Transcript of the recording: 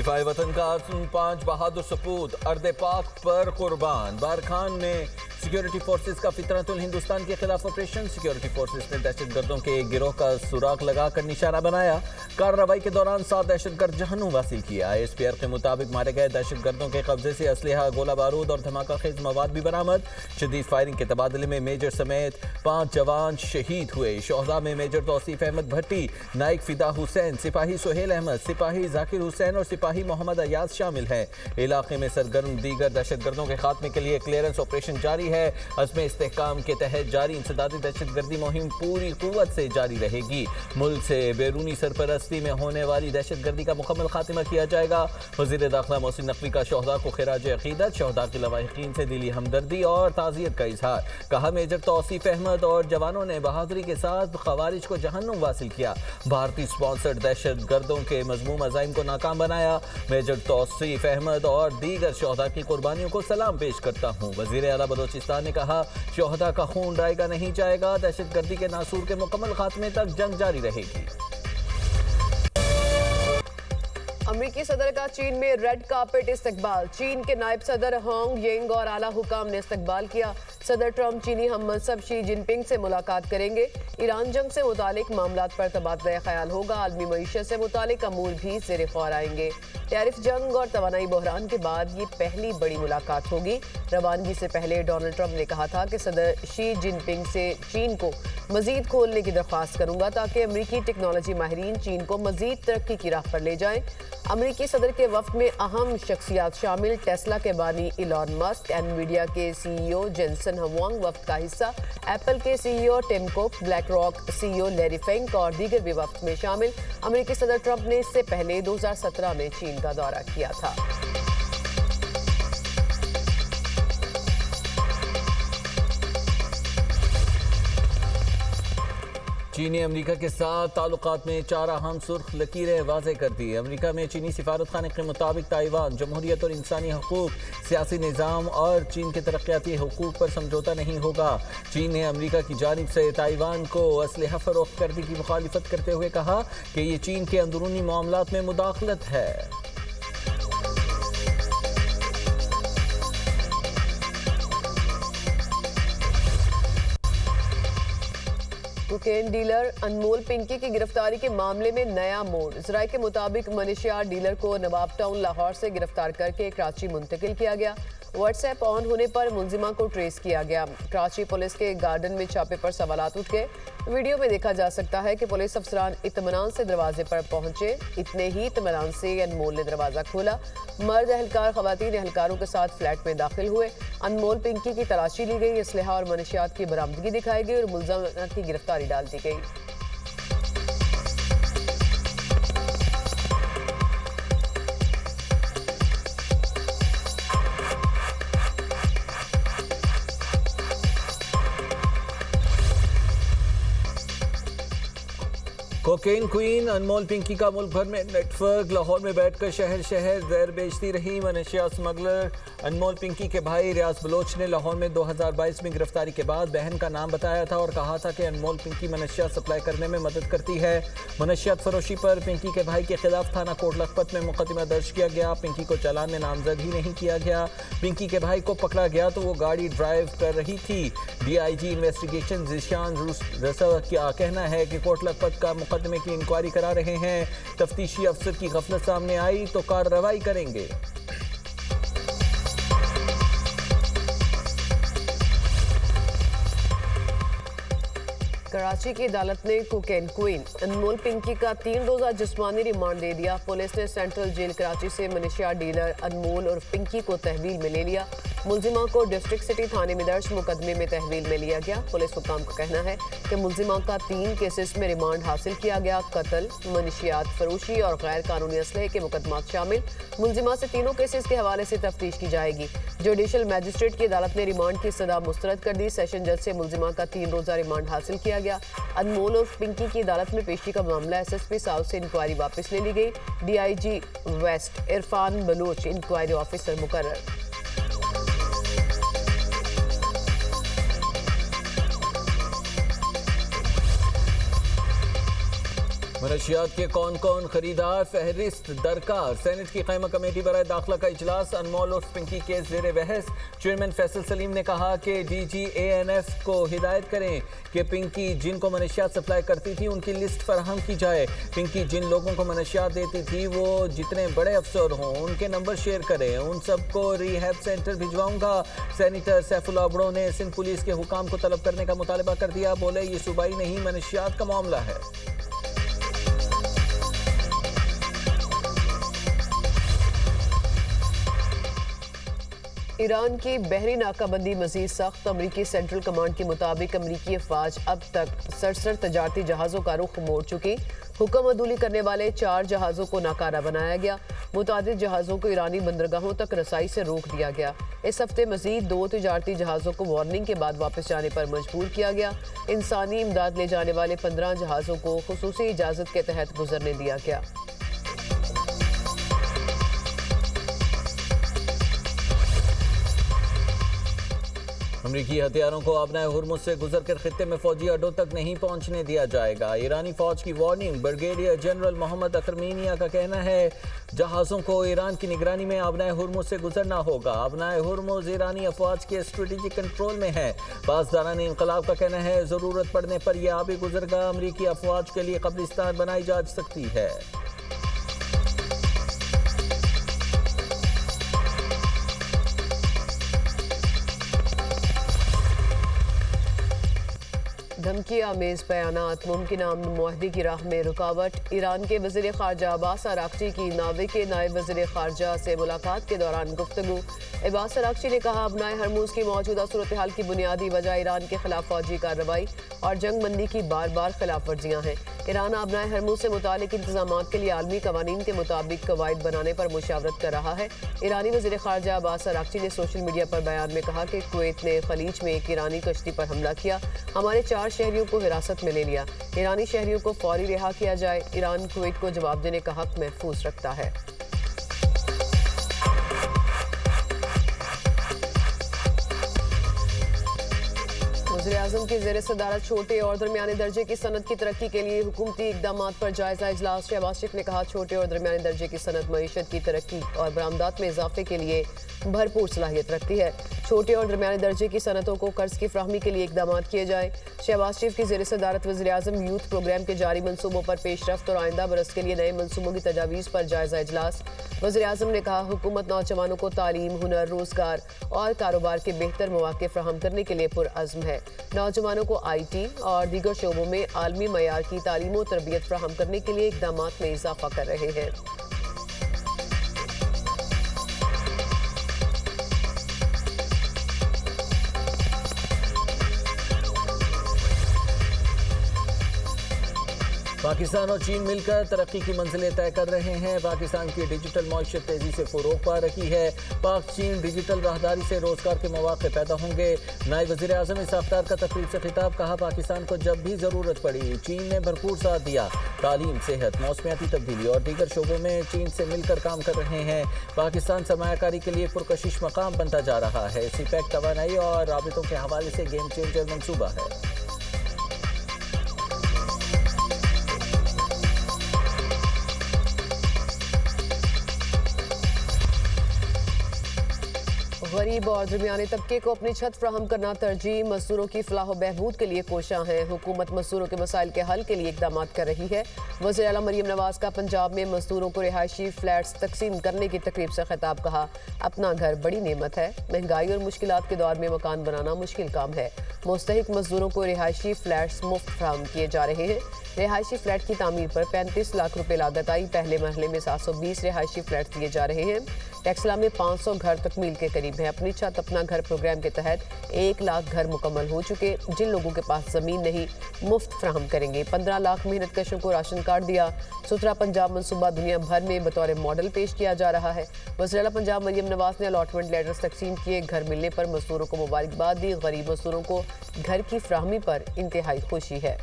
दिफाई वतन का 5 बहादुर सपूत अर्द पाक पर कुर्बान। बारखान में सिक्योरिटी फोर्सेस का फितरतुल हिंदुस्तान के खिलाफ ऑपरेशन। सिक्योरिटी फोर्सेस ने दहशतगर्दों के एक गिरोह का सुराग लगाकर निशाना बनाया। कार्रवाई के दौरान 7 दहशतगर्द जहन्नुम हासिल किया। एसपीआर के मुताबिक मारे गए दहशतगर्दों के कब्जे से असलहा, गोला बारूद और धमाका खेज मवाद भी बरामद। शदीद फायरिंग के तबादले में मेजर समेत 5 जवान शहीद हुए। शोहदा में मेजर तौसीफ अहमद भट्टी, नाइक फिदा हुसैन, सिपाही सुहेल अहमद, सिपाही जाकिर हुसैन और सिपाही मोहम्मद अयाज शामिल हैं। इलाके में सरगर्म दीगर दहशतगर्दों के खात्मे के लिए क्लियरेंस ऑपरेशन जारी है। अज़्म इस्तेहकाम के तहत जारी इंसदादी दहशतगर्दी मुहिम पूरी कुव्वत से जारी रहेगी। मुल्क से बैरूनी सरपरस्ती में होने वाली दहशतगर्दी का मुकम्मल खात्मा किया जाएगा। वज़ीर दाखिला मोहसिन नकवी का शोहदा को खिराज अकीदत, शोहदा के लवाहिकीन से दिली हमदर्दी और ताज़ियत का इजहार। कहा मेजर तौसीफ अहमद और जवानों ने बहादुरी के साथ खवारिज को जहन्नुम वासिल किया। भारतीय स्पॉन्सर्ड दहशतगर्दों के मज़मूम अज़ाइम को नाकाम बनाया। मेजर तौसीफ अहमद और दीगर शोहदा की कुर्बानियों को सलाम पेश करता हूँ। वज़ीर आला बलोचिस्तान ने कहा शोहदा का खून रायगा नहीं जाएगा। दहशतगर्दी के नासूर के मुकम्मल खात्मे तक जंग जारी रहेगी। अमेरिकी सदर का चीन में रेड कार्पेट इस्तकबाल। चीन के नायब सदर होंग येंग और आला हुकाम ने इस्तकबाल किया। सदर ट्रंप चीनी हम मनसब शी जिनपिंग से मुलाकात करेंगे। ईरान जंग से मुतालिक मामलात पर तबादला ख्याल होगा। आलमी मईशत से मुतालिक अमूर भी ज़ेर ख़ौर आएंगे। टैरिफ जंग और तवानाई बहरान के बाद ये पहली बड़ी मुलाकात होगी। रवानगी से पहले डोनाल्ड ट्रंप ने कहा था कि सदर शी जिनपिंग से चीन को मजीद खोलने की दरख्वास्त करूंगा ताकि अमरीकी टेक्नोलॉजी माहिरीन चीन को मजीद तरक्की की राह पर ले जाएं। अमरीकी सदर के वफ्द में अहम शख्सियात शामिल। टेस्ला के बानी इलॉन मस्क, एनवीडिया के सीईओ जेनसन हुआंग वफ्द का हिस्सा। एप्पल के CEO Tim Cook, BlackRock CEO Larry Fink और दीगर भी वफ्द में शामिल। अमरीकी सदर ट्रंप ने इससे पहले 2017 में चीन का दौरा किया था। चीन ने अमरीका के साथ ताल्लुकात में 4 अहम सुर्ख लकीरें वाज़ेह कर दी। अमरीका में चीनी सिफारत खाने के मुताबिक ताइवान, जमहूरियत और इंसानी हकूक, सियासी निज़ाम और चीन के तरक्याती हकूक पर समझौता नहीं होगा। चीन ने अमरीका की जानिब से ताइवान को असलहा फ़रोख्त करने की मुखालिफत करते हुए कहा कि ये चीन के अंदरूनी मामलात में मुदाखलत है। कोकेन डीलर अनमोल पिंकी की गिरफ्तारी के मामले में नया मोड़। ज़राए के मुताबिक मनशियात डीलर को नवाब टाउन लाहौर से गिरफ्तार करके कराची मुंतकिल किया गया। व्हाट्सएप ऑन होने पर मुलजिमा को ट्रेस किया गया। कराची पुलिस के गार्डन में छापे पर सवालात उठ गए। वीडियो में देखा जा सकता है कि पुलिस अफसरान इत्मीनान से दरवाजे पर पहुंचे। इतने ही इत्मीनान से अनमोल ने दरवाज़ा खोला। मर्द एहलकार खवातीन एहलकारों के साथ फ्लैट में दाखिल हुए। अनमोल पिंकी की तलाशी ली गई। असलहा और मनशियात की बरामदगी दिखाई गई और मुलजिमा की गिरफ्तारी डाल दी गई। कोकेन क्वीन अनमोल पिंकी का मुल्क भर में नेटवर्क। लाहौर में बैठकर शहर शहर जहर बेचती रही मनशियात स्मगलर अनमोल पिंकी के भाई रियाज बलोच ने लाहौर में 2022 में गिरफ्तारी के बाद बहन का नाम बताया था और कहा था कि अनमोल पिंकी मनशियात सप्लाई करने में मदद करती है। मनशियात फरोशी पर पिंकी के भाई के खिलाफ थाना कोट लखपत में मुकदमा दर्ज किया गया। पिंकी को चालान में नामजद ही नहीं किया गया। पिंकी के भाई को पकड़ा गया तो वो गाड़ी ड्राइव कर रही थी। DIG इन्वेस्टिगेशन जिशान रसा का कहना है कि कोट लखपत का मुकदमे की इंक्वायरी करा रहे हैं। तफ्तीशी अफसर की गफलत सामने आई तो कार्रवाई करेंगे। कराची की अदालत ने कोकेन क्वीन अनमोल पिंकी का 3 रोज़ा जिस्मानी रिमांड दे दिया। पुलिस ने सेंट्रल जेल कराची से मनशियात डीलर अनमोल और पिंकी को तहवील में ले लिया। मुलजिमा को डिस्ट्रिक्ट सिटी थाने में दर्ज मुकदमे में तहवील में लिया गया। पुलिस हुकाम का कहना है कि मुलजिमा का 3 केसेस में रिमांड हासिल किया गया। कत्ल, मनशियात फरोशी और गैर कानूनी असलहे के मुकदमात शामिल। मुलजिमा से तीनों केसेस के हवाले से तफ्तीश की जाएगी। जुडिशल मैजिस्ट्रेट की अदालत ने रिमांड की सजा मुस्तरद कर दी। सेशन जज से मुलजिमा का 3 रोज़ा रिमांड हासिल किया गया। अनमोल और पिंकी की अदालत में पेशी का मामला SSP साउथ से इंक्वायरी वापस ले ली गई। DIG West Irfan Baloch inquiry officer मुकर्रर। मनशियात के कौन कौन खरीदार, फहरिस्त दरकार। सेनेट की क़ैमा कमेटी बराए दाखिला का इजलास, अनमोल और पिंकी केस ज़ेर बहस। चेयरमैन फैसल सलीम ने कहा कि DGANF को हिदायत करें कि पिंकी जिनको मनशियात सप्लाई करती थी उनकी लिस्ट फराहम की जाए। पिंकी जिन लोगों को मनशियात देती थी वो जितने बड़े अफसर हों उनके नंबर शेयर करें, उन सबको रिहैब सेंटर भिजवाऊंगा। सेनेटर सैफुल्लाह अबड़ो ने सिंध पुलिस के हुकाम को तलब करने का मुतालबा कर दिया। बोले ये सूबाई नहीं मनशियात का मामला है। ईरान की बहरी नाकाबंदी मजीद सख्त। अमरीकी सेंट्रल कमांड के मुताबिक अमरीकी अफवाज अब तक 67 तजारती जहाज़ों का रुख मोड़ चुकी। हुक्म अदूली करने वाले 4 जहाज़ों को नाकारा बनाया गया। मुतादिद जहाज़ों को ईरानी बंदरगाहों तक रसाई से रोक दिया गया। इस हफ्ते मजीद 2 तजारती जहाज़ों को वार्निंग के बाद वापस जाने पर मजबूर किया गया। इंसानी इमदाद ले जाने वाले 15 जहाज़ों को खुसूसी इजाज़त के तहत गुजरने दिया गया। अमरीकी हथियारों को अपनाए हुर्मुज़ से गुजरकर खित्ते में फौजी अड्डों तक नहीं पहुंचने दिया जाएगा। ईरानी फौज की वार्निंग। ब्रिगेडियर जनरल मोहम्मद अखरमीनिया का कहना है जहाज़ों को ईरान की निगरानी में अपनाए हुर्मुज़ से गुजरना होगा। अपनाए हुर्मुज़ ईरानी अफवाज के स्ट्रेटेजिक कंट्रोल में है। बाज़दारान इनकलाब का कहना है ज़रूरत पड़ने पर यह आबी गुजरगा अमरीकी अफवाज के लिए कब्रिस्तान बनाई जा सकती है। धमकी आमेज बयानात, मुमकिन अमन मुआहदे की राह में रुकावट। ईरान के वज़ीर ख़ारजा अब्बास अराग़ची की नावे के नायब वज़ीर ख़ारजा से मुलाकात के दौरान गुफ्तगू। अब्बास अराग़ची ने कहा अपनाए हरमुज़ की मौजूदा सूरत हाल की बुनियादी वजह ईरान के खिलाफ फौजी कार्रवाई और जंग बंदी की बार बार खिलाफ वर्जियाँ हैं। ईरान अपनाए हरमुज़ से मुतालिक इंतजामात के लिए आलमी कवानीन के मुताबिक कवायद बनाने पर मुशावरत कर रहा है। ईरानी वज़ीर ख़ारजा अब्बास अराग़ची ने सोशल मीडिया पर बयान में कहा कि कुवैत ने खलीज में एक ईरानी कश्ती पर हमला किया, हमारे 4 शहरियों को हिरासत में ले लिया। ईरानी शहरियों को फौरी रिहा किया जाए। ईरान कुवैत को जवाब देने का हक महफूज रखता है। वज़ीर-ए-आज़म की ज़ेर सदारत छोटे और दरमियाने दर्जे की सनत की तरक्की के लिए हुकूमती इक़दामात पर जायज़ा इजलास। शहबाज शरीफ ने कहा छोटे और दरमियाने दर्जे की सनत मईशत की तरक्की और बरामदात में इजाफे के लिए भरपूर सलाहियत रखती है। छोटे और दरमियाने दर्जे की सनतों को कर्ज की फ्राहमी के लिए इक़दामात किए जाए। शहबाज शरीफ की ज़ेर सदारत वज़ीर-ए-आज़म यूथ प्रोग्राम के जारी मनसूबों पर पेशरफ्त और आइंदा बरस के लिए नए मनसूबों की तजावीज़ पर जायज़ा इजलास। वज़ीर-ए-आज़म ने कहा हुकूमत नौजवानों को तालीम, हुनर, रोज़गार और कारोबार के बेहतर मौक़े फ्राहम करने के लिए पुरअज़्म है। नौजवानों को IT और दीगर शोबों में आलमी मयार की तालीम और तरबियत फ्राहम करने के लिए इक़दामात में इजाफा कर रहे हैं। पाकिस्तान और चीन मिलकर तरक्की की मंजिलें तय कर रहे हैं। पाकिस्तान की डिजिटल मईशत तेजी से फ़रोग़ पा रही है। पाक चीन डिजिटल राहदारी से रोज़गार के मौक़े पैदा होंगे। नायब वज़ीर-ए-आज़म इस अफ्तार का तकरीब से खिताब। कहा पाकिस्तान को जब भी ज़रूरत पड़ी चीन ने भरपूर साथ दिया। तालीम, सेहत, मौसमियाती तब्दीली और दीगर शोबों में चीन से मिलकर काम कर रहे हैं। पाकिस्तान सरमायाकारी के लिए पुरकशिश मकाम बनता जा रहा है। सीपैक तवानाई और राबितों के हवाले से गेम चेंजर मनसूबा है। गरीब और दरमियाने तबके को अपनी छत फ्राहम करना तरजीह। मजदूरों की फलाह व बहबूद के लिए कोशां है। हुकूमत मजदूरों के मसाइल के हल के लिए इकदाम कर रही है। वज़ीर आला मरीम नवाज का पंजाब में मजदूरों को रिहायशी फ्लैट्स तकसीम करने की तकरीब से खिताब। कहा अपना घर बड़ी नेमत है, महंगाई और मुश्किलात के दौर में मकान बनाना मुश्किल काम है। मुस्तहिक मजदूरों को रिहायशी फ्लैट्स मुफ्त फ्राहम किए जा रहे हैं। रिहायशी फ्लैट की तामीर पर 35 लाख रुपए लागत आई। पहले मरहले में 720 रिहायशी फ्लैट दिए जा रहे हैं। टेक्सला में 500 घर तकमील के करीब है। अपनी छत अपना घर प्रोग्राम के तहत 1 लाख घर मुकम्मल हो चुके। जिन लोगों के पास ज़मीन नहीं मुफ्त फ्राहम करेंगे। 15 लाख मेहनत कशों को राशन कार्ड दिया। सुथरा पंजाब मनसूबा दुनिया भर में बतौर मॉडल पेश किया जा रहा है। वज़ीर आला पंजाब मरीम नवाज ने अलॉटमेंट लेटर्स तकसीम किए। घर मिलने पर मजदूरों को मुबारकबाद दी। गरीब मजदूरों को घर की फ्राहमी पर इंतहाई खुशी है।